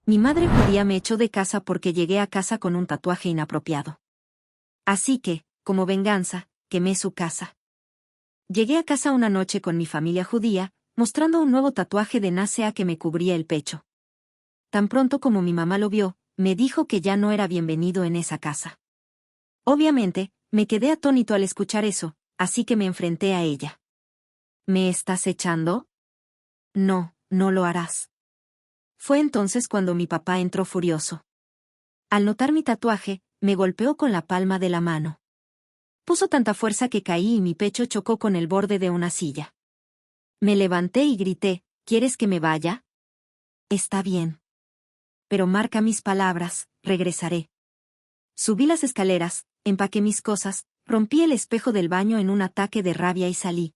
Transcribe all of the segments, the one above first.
Mi madre judía me echó de casa porque llegué a casa con un tatuaje inapropiado. Así que, como venganza, quemé su casa. Llegué a casa una noche con mi familia judía, mostrando un nuevo tatuaje de náusea que me cubría el pecho. Tan pronto como mi mamá lo vio, me dijo que ya no era bienvenido en esa casa. Obviamente, me quedé atónito al escuchar eso, así que me enfrenté a ella. ¿Me estás echando? No, no lo harás. Fue entonces cuando mi papá entró furioso. Al notar mi tatuaje, me golpeó con la palma de la mano. Puso tanta fuerza que caí y mi pecho chocó con el borde de una silla. Me levanté y grité, ¿quieres que me vaya? Está bien. Pero marca mis palabras, regresaré. Subí las escaleras, empaqué mis cosas, rompí el espejo del baño en un ataque de rabia y salí.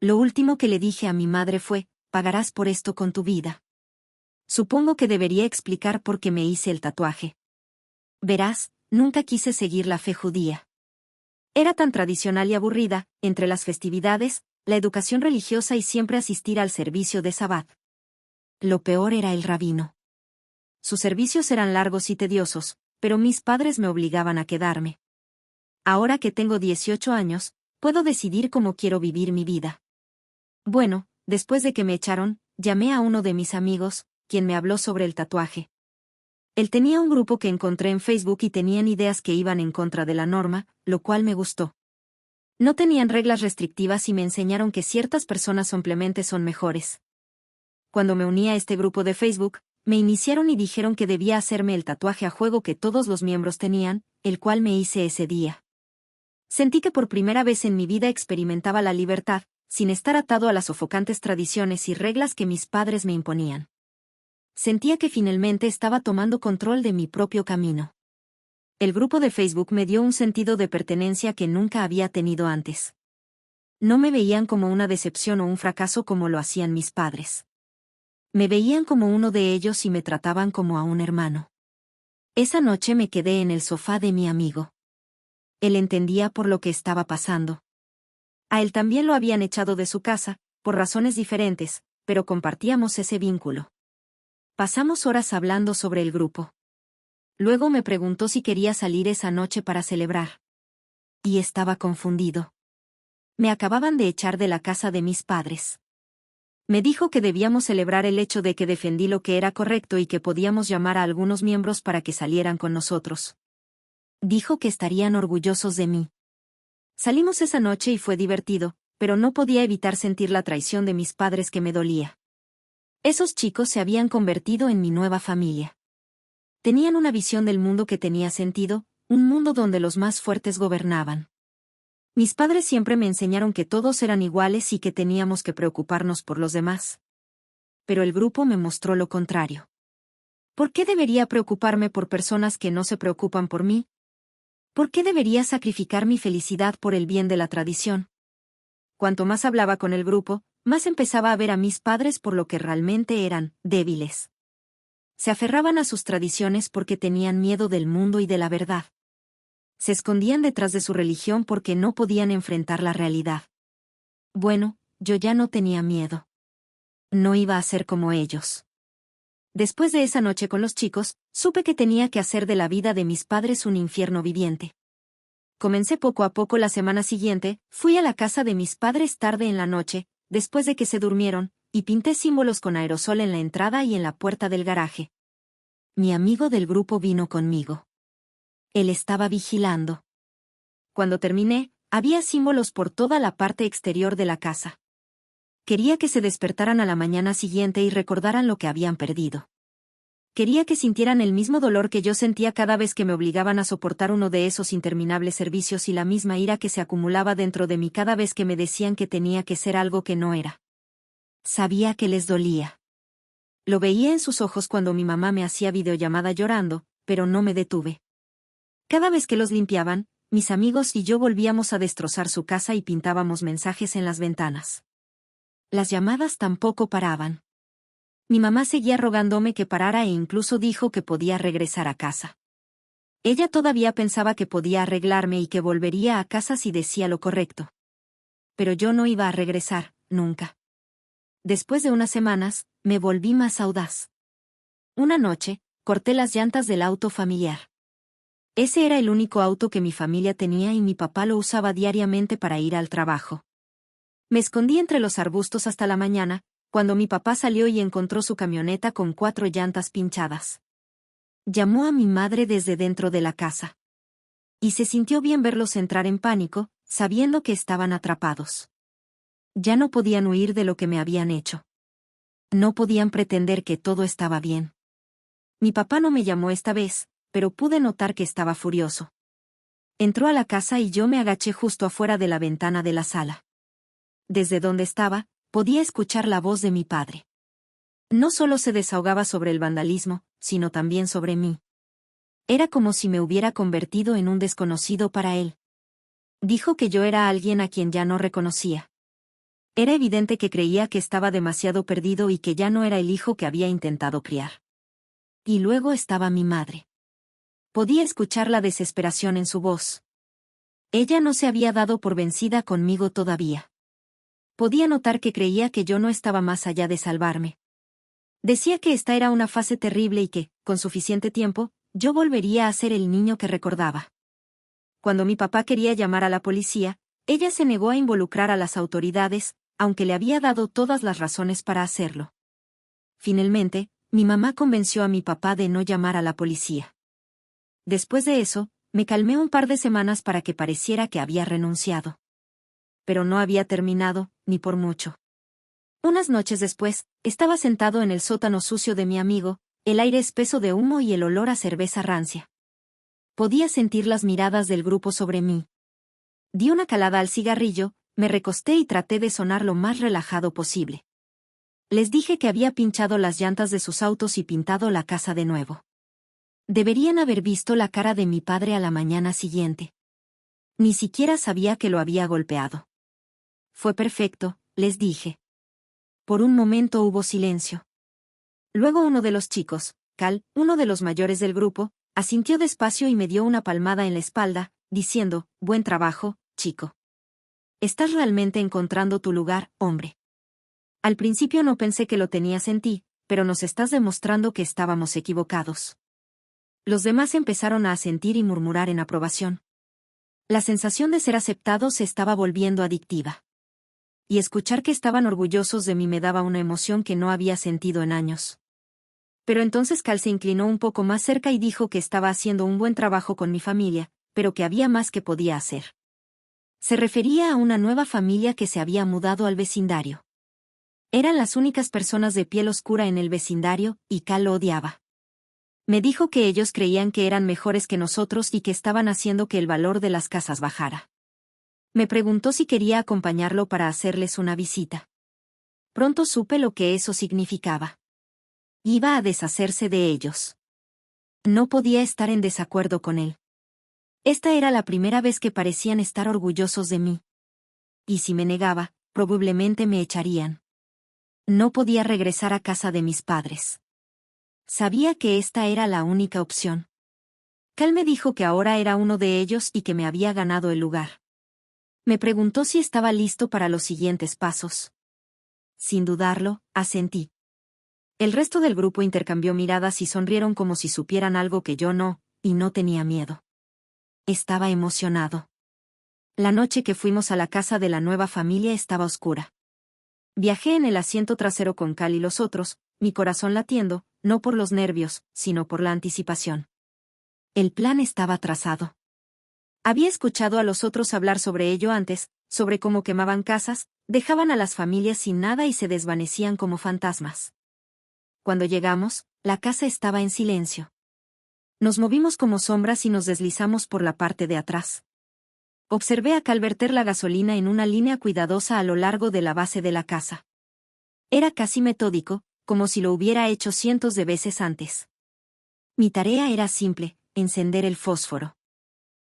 Lo último que le dije a mi madre fue, pagarás por esto con tu vida. Supongo que debería explicar por qué me hice el tatuaje. Verás, nunca quise seguir la fe judía. Era tan tradicional y aburrida, entre las festividades, la educación religiosa y siempre asistir al servicio de Sabbat. Lo peor era el rabino. Sus servicios eran largos y tediosos, pero mis padres me obligaban a quedarme. Ahora que tengo 18 años, puedo decidir cómo quiero vivir mi vida. Bueno, después de que me echaron, llamé a uno de mis amigos, quien me habló sobre el tatuaje. Él tenía un grupo que encontré en Facebook y tenían ideas que iban en contra de la norma, lo cual me gustó. No tenían reglas restrictivas y me enseñaron que ciertas personas simplemente son mejores. Cuando me uní a este grupo de Facebook, me iniciaron y dijeron que debía hacerme el tatuaje a juego que todos los miembros tenían, el cual me hice ese día. Sentí que por primera vez en mi vida experimentaba la libertad, sin estar atado a las sofocantes tradiciones y reglas que mis padres me imponían. Sentía que finalmente estaba tomando control de mi propio camino. El grupo de Facebook me dio un sentido de pertenencia que nunca había tenido antes. No me veían como una decepción o un fracaso como lo hacían mis padres. Me veían como uno de ellos y me trataban como a un hermano. Esa noche me quedé en el sofá de mi amigo. Él entendía por lo que estaba pasando. A él también lo habían echado de su casa, por razones diferentes, pero compartíamos ese vínculo. Pasamos horas hablando sobre el grupo. Luego me preguntó si quería salir esa noche para celebrar. Y estaba confundido. Me acababan de echar de la casa de mis padres. Me dijo que debíamos celebrar el hecho de que defendí lo que era correcto y que podíamos llamar a algunos miembros para que salieran con nosotros. Dijo que estarían orgullosos de mí. Salimos esa noche y fue divertido, pero no podía evitar sentir la traición de mis padres que me dolía. Esos chicos se habían convertido en mi nueva familia. Tenían una visión del mundo que tenía sentido, un mundo donde los más fuertes gobernaban. Mis padres siempre me enseñaron que todos eran iguales y que teníamos que preocuparnos por los demás. Pero el grupo me mostró lo contrario. ¿Por qué debería preocuparme por personas que no se preocupan por mí? ¿Por qué debería sacrificar mi felicidad por el bien de la tradición? Cuanto más hablaba con el grupo, más empezaba a ver a mis padres por lo que realmente eran, débiles. Se aferraban a sus tradiciones porque tenían miedo del mundo y de la verdad. Se escondían detrás de su religión porque no podían enfrentar la realidad. Bueno, yo ya no tenía miedo. No iba a ser como ellos. Después de esa noche con los chicos, supe que tenía que hacer de la vida de mis padres un infierno viviente. Comencé poco a poco la semana siguiente, fui a la casa de mis padres tarde en la noche, después de que se durmieron, y pinté símbolos con aerosol en la entrada y en la puerta del garaje. Mi amigo del grupo vino conmigo. Él estaba vigilando. Cuando terminé, había símbolos por toda la parte exterior de la casa. Quería que se despertaran a la mañana siguiente y recordaran lo que habían perdido. Quería que sintieran el mismo dolor que yo sentía cada vez que me obligaban a soportar uno de esos interminables servicios y la misma ira que se acumulaba dentro de mí cada vez que me decían que tenía que ser algo que no era. Sabía que les dolía. Lo veía en sus ojos cuando mi mamá me hacía videollamada llorando, pero no me detuve. Cada vez que los limpiaban, mis amigos y yo volvíamos a destrozar su casa y pintábamos mensajes en las ventanas. Las llamadas tampoco paraban. Mi mamá seguía rogándome que parara e incluso dijo que podía regresar a casa. Ella todavía pensaba que podía arreglarme y que volvería a casa si decía lo correcto. Pero yo no iba a regresar, nunca. Después de unas semanas, me volví más audaz. Una noche, corté las llantas del auto familiar. Ese era el único auto que mi familia tenía y mi papá lo usaba diariamente para ir al trabajo. Me escondí entre los arbustos hasta la mañana, cuando mi papá salió y encontró su camioneta con 4 llantas pinchadas. Llamó a mi madre desde dentro de la casa. Y se sintió bien verlos entrar en pánico, sabiendo que estaban atrapados. Ya no podían huir de lo que me habían hecho. No podían pretender que todo estaba bien. Mi papá no me llamó esta vez, pero pude notar que estaba furioso. Entró a la casa y yo me agaché justo afuera de la ventana de la sala. Desde donde estaba, podía escuchar la voz de mi padre. No solo se desahogaba sobre el vandalismo, sino también sobre mí. Era como si me hubiera convertido en un desconocido para él. Dijo que yo era alguien a quien ya no reconocía. Era evidente que creía que estaba demasiado perdido y que ya no era el hijo que había intentado criar. Y luego estaba mi madre. Podía escuchar la desesperación en su voz. Ella no se había dado por vencida conmigo todavía. Podía notar que creía que yo no estaba más allá de salvarme. Decía que esta era una fase terrible y que, con suficiente tiempo, yo volvería a ser el niño que recordaba. Cuando mi papá quería llamar a la policía, ella se negó a involucrar a las autoridades, aunque le había dado todas las razones para hacerlo. Finalmente, mi mamá convenció a mi papá de no llamar a la policía. Después de eso, me calmé un par de semanas para que pareciera que había renunciado. Pero no había terminado, ni por mucho. Unas noches después, estaba sentado en el sótano sucio de mi amigo, el aire espeso de humo y el olor a cerveza rancia. Podía sentir las miradas del grupo sobre mí. Di una calada al cigarrillo, me recosté y traté de sonar lo más relajado posible. Les dije que había pinchado las llantas de sus autos y pintado la casa de nuevo. Deberían haber visto la cara de mi padre a la mañana siguiente. Ni siquiera sabía que lo había golpeado. Fue perfecto, les dije. Por un momento hubo silencio. Luego uno de los chicos, Cal, uno de los mayores del grupo, asintió despacio y me dio una palmada en la espalda, diciendo, «Buen trabajo, chico. Estás realmente encontrando tu lugar, hombre. Al principio no pensé que lo tenías en ti, pero nos estás demostrando que estábamos equivocados». Los demás empezaron a asentir y murmurar en aprobación. La sensación de ser aceptado se estaba volviendo adictiva. Y escuchar que estaban orgullosos de mí me daba una emoción que no había sentido en años. Pero entonces Cal se inclinó un poco más cerca y dijo que estaba haciendo un buen trabajo con mi familia, pero que había más que podía hacer. Se refería a una nueva familia que se había mudado al vecindario. Eran las únicas personas de piel oscura en el vecindario, y Cal lo odiaba. Me dijo que ellos creían que eran mejores que nosotros y que estaban haciendo que el valor de las casas bajara. Me preguntó si quería acompañarlo para hacerles una visita. Pronto supe lo que eso significaba. Iba a deshacerse de ellos. No podía estar en desacuerdo con él. Esta era la primera vez que parecían estar orgullosos de mí. Y si me negaba, probablemente me echarían. No podía regresar a casa de mis padres. Sabía que esta era la única opción. Cal me dijo que ahora era uno de ellos y que me había ganado el lugar. Me preguntó si estaba listo para los siguientes pasos. Sin dudarlo, asentí. El resto del grupo intercambió miradas y sonrieron como si supieran algo que yo no, y no tenía miedo. Estaba emocionado. La noche que fuimos a la casa de la nueva familia estaba oscura. Viajé en el asiento trasero con Cal y los otros, mi corazón latiendo, no por los nervios, sino por la anticipación. El plan estaba trazado. Había escuchado a los otros hablar sobre ello antes, sobre cómo quemaban casas, dejaban a las familias sin nada y se desvanecían como fantasmas. Cuando llegamos, la casa estaba en silencio. Nos movimos como sombras y nos deslizamos por la parte de atrás. Observé a Cal verter la gasolina en una línea cuidadosa a lo largo de la base de la casa. Era casi metódico, como si lo hubiera hecho cientos de veces antes. Mi tarea era simple, encender el fósforo.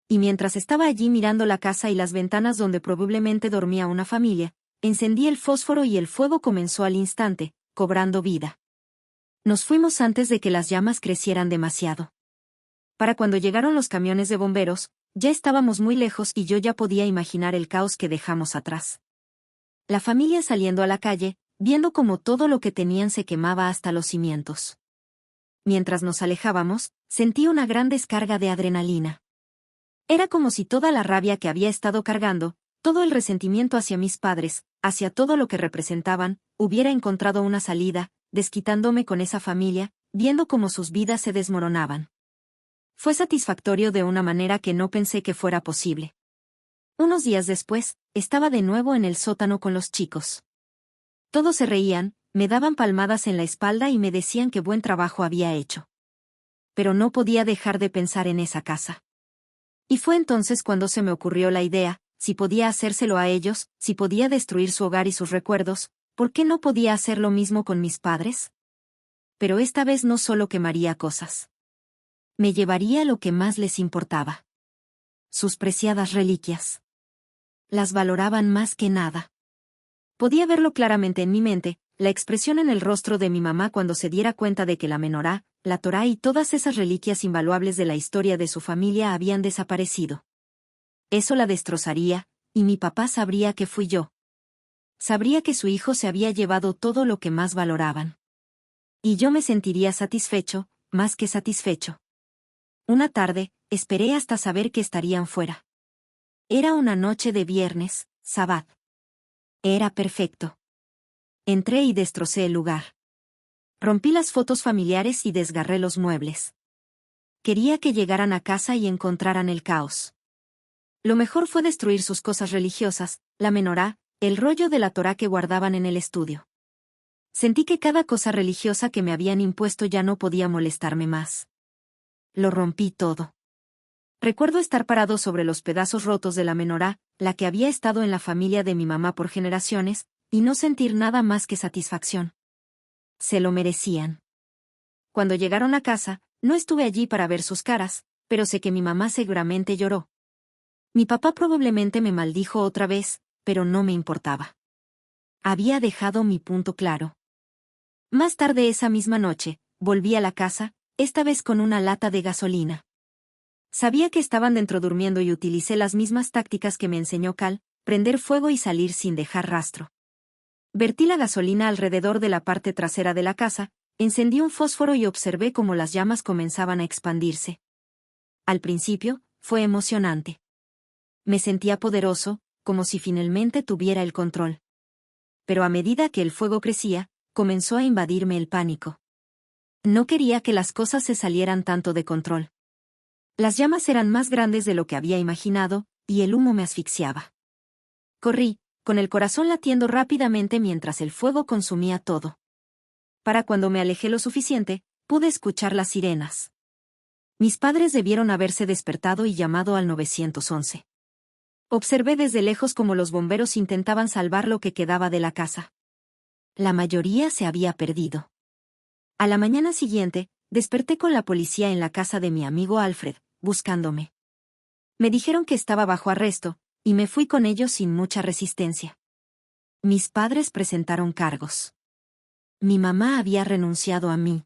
Y mientras estaba allí mirando la casa y las ventanas donde probablemente dormía una familia, encendí el fósforo y el fuego comenzó al instante, cobrando vida. Nos fuimos antes de que las llamas crecieran demasiado. Para cuando llegaron los camiones de bomberos, ya estábamos muy lejos y yo ya podía imaginar el caos que dejamos atrás. La familia saliendo a la calle, viendo cómo todo lo que tenían se quemaba hasta los cimientos. mientras nos alejábamos, sentí una gran descarga de adrenalina. Era como si toda la rabia que había estado cargando, todo el resentimiento hacia mis padres, hacia todo lo que representaban, hubiera encontrado una salida, desquitándome con esa familia, viendo cómo sus vidas se desmoronaban. Fue satisfactorio de una manera que no pensé que fuera posible. Unos días después, estaba de nuevo en el sótano con los chicos. Todos se reían, me daban palmadas en la espalda y me decían qué buen trabajo había hecho. Pero no podía dejar de pensar en esa casa. Y fue entonces cuando se me ocurrió la idea, si podía hacérselo a ellos, si podía destruir su hogar y sus recuerdos, ¿por qué no podía hacer lo mismo con mis padres? Pero esta vez no solo quemaría cosas. Me llevaría lo que más les importaba. Sus preciadas reliquias. Las valoraban más que nada. Podía verlo claramente en mi mente, la expresión en el rostro de mi mamá cuando se diera cuenta de que la menorá, la Torá y todas esas reliquias invaluables de la historia de su familia habían desaparecido. Eso la destrozaría, y mi papá sabría que fui yo. Sabría que su hijo se había llevado todo lo que más valoraban. Y yo me sentiría satisfecho, más que satisfecho. Una tarde, esperé hasta saber que estarían fuera. Era una noche de viernes, Sabbat. Era perfecto. Entré y destrocé el lugar. Rompí las fotos familiares y desgarré los muebles. Quería que llegaran a casa y encontraran el caos. Lo mejor fue destruir sus cosas religiosas, la menorá, el rollo de la Torá que guardaban en el estudio. Sentí que cada cosa religiosa que me habían impuesto ya no podía molestarme más. Lo rompí todo. Recuerdo estar parado sobre los pedazos rotos de la menorá, la que había estado en la familia de mi mamá por generaciones, y no sentir nada más que satisfacción. Se lo merecían. Cuando llegaron a casa, no estuve allí para ver sus caras, pero sé que mi mamá seguramente lloró. Mi papá probablemente me maldijo otra vez, pero no me importaba. Había dejado mi punto claro. Más tarde esa misma noche, volví a la casa, esta vez con una lata de gasolina. Sabía que estaban dentro durmiendo y utilicé las mismas tácticas que me enseñó Cal, prender fuego y salir sin dejar rastro. Vertí la gasolina alrededor de la parte trasera de la casa, encendí un fósforo y observé cómo las llamas comenzaban a expandirse. Al principio, fue emocionante. Me sentía poderoso, como si finalmente tuviera el control. Pero a medida que el fuego crecía, comenzó a invadirme el pánico. No quería que las cosas se salieran tanto de control. Las llamas eran más grandes de lo que había imaginado, y el humo me asfixiaba. Corrí, con el corazón latiendo rápidamente mientras el fuego consumía todo. Para cuando me alejé lo suficiente, pude escuchar las sirenas. Mis padres debieron haberse despertado y llamado al 911. Observé desde lejos cómo los bomberos intentaban salvar lo que quedaba de la casa. La mayoría se había perdido. A la mañana siguiente, desperté con la policía en la casa de mi amigo Alfred, buscándome. Me dijeron que estaba bajo arresto, y me fui con ellos sin mucha resistencia. Mis padres presentaron cargos. Mi mamá había renunciado a mí.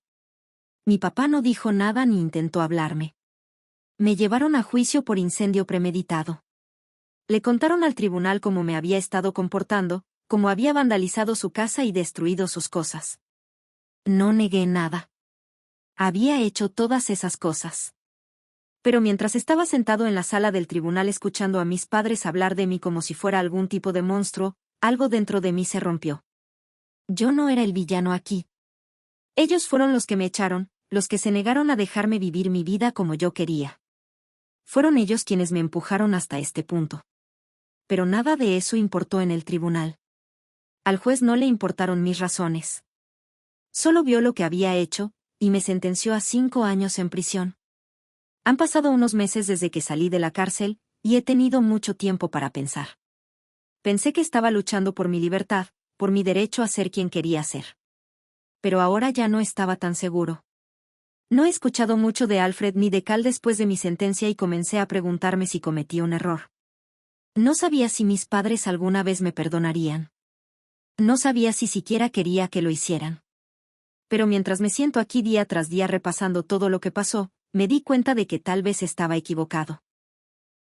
Mi papá no dijo nada ni intentó hablarme. Me llevaron a juicio por incendio premeditado. Le contaron al tribunal cómo me había estado comportando, cómo había vandalizado su casa y destruido sus cosas. No negué nada. Había hecho todas esas cosas. Pero mientras estaba sentado en la sala del tribunal escuchando a mis padres hablar de mí como si fuera algún tipo de monstruo, algo dentro de mí se rompió. Yo no era el villano aquí. Ellos fueron los que me echaron, los que se negaron a dejarme vivir mi vida como yo quería. Fueron ellos quienes me empujaron hasta este punto. Pero nada de eso importó en el tribunal. Al juez no le importaron mis razones. Solo vio lo que había hecho, y me sentenció a 5 años en prisión. Han pasado unos meses desde que salí de la cárcel, y he tenido mucho tiempo para pensar. Pensé que estaba luchando por mi libertad, por mi derecho a ser quien quería ser. Pero ahora ya no estaba tan seguro. No he escuchado mucho de Alfred ni de Cal después de mi sentencia y comencé a preguntarme si cometí un error. No sabía si mis padres alguna vez me perdonarían. No sabía si siquiera quería que lo hicieran. Pero mientras me siento aquí día tras día repasando todo lo que pasó, me di cuenta de que tal vez estaba equivocado.